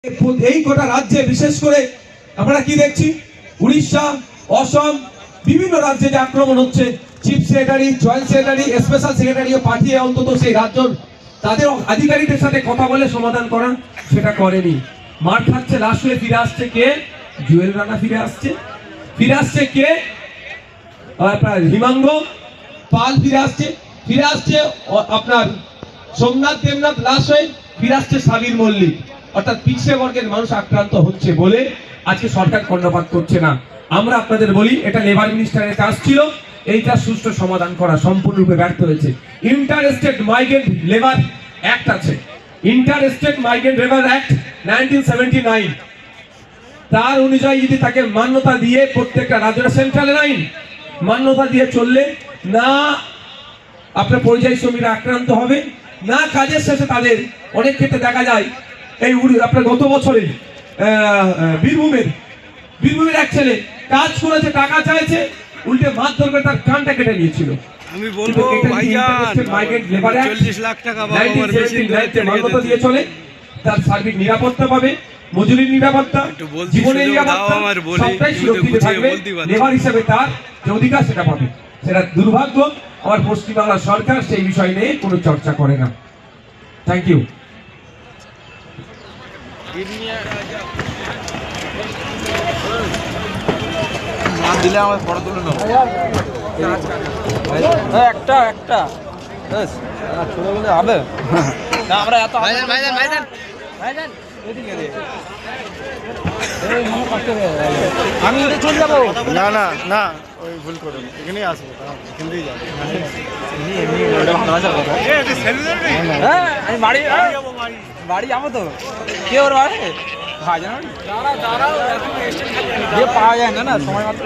এই গোটা রাজ্যে বিশেষ করে আমরা কি দেখছি, উড়িষ্যা, অসম, বিভিন্ন রাজ্যে যে আক্রমণ হচ্ছে, chief secretary, joint secretary, special সেক্রেটারিও পাঠিয়ে অন্তত সেই রাজ্য তাদের আধিকারিকদের সাথে কথা বলে সমাধান করার সেটা করেনি। মার খাচ্ছে, লাশ হয়ে ফিরে আসছে কে? জুয়েল রানা ফিরে আসছে কে? আপনার হিমাঙ্গ পাল ফিরে আসছে আপনার সোমনাথ দেবনাথ লাশ হয়ে ফিরে আসছে সাবির মল্লিক। অর্থাৎ পিছিয়ে বর্গের মানুষ আক্রান্ত হচ্ছে বলে আজকে সরকার কর্ণপাত করছে না। আমরা আপনাদের বলি, এটা লেবার মিনিস্টারের কাজ ছিল, এইটা সুষ্ঠু সমাধান করা সম্পূর্ণরূপে ব্যর্থ হয়েছে। Inter state migrant labour act আছে, inter state migrant labour act 1979, তার অনুযায়ী যদি তাকে মান্যতা দিয়ে প্রত্যেকটা রাজ্যের সেন্ট্রালের আইন মান্যতা দিয়ে চললে না আপনার পরিযায়ী শ্রমিকরা আক্রান্ত হবে, না কাজের শেষে তাদের অনেক ক্ষেত্রে দেখা যায়। এই আপনার গত বছরে বীরভূমের এক ছেলে কাজ করেছে, টাকা চাইছে, উল্টে মারধর করে তার কানটা কেটে নিয়েছিল। আমি বলবো ভাইজান 40 লাখ টাকা মান্যতা দিয়ে চলে, তার সার্বিক নিরাপত্তা পাবে, মজুরির নিরাপত্তা, জীবনের নিরাপত্তা সবটাই সুরক্ষিত থাকবে। লেবার হিসেবে তার যে অধিকার সেটা পাবে। সেটা দুর্ভাগ্য আমার পশ্চিমবাংলার সরকার সেই বিষয় নিয়ে কোনো চর্চা করে না। Thank you. দিলে আমার ফটো তুলে নেবো একটা ছোট বলে হবে না। আমরা এত আমি চলে যাবো। না না না, ওই ভুল করে এখানেই আসবো, এখানেই যাবো। আমি বাড়ি যাবো তো। কে ওর বাড়ি পাওয়া যায় না, সময় মাত্র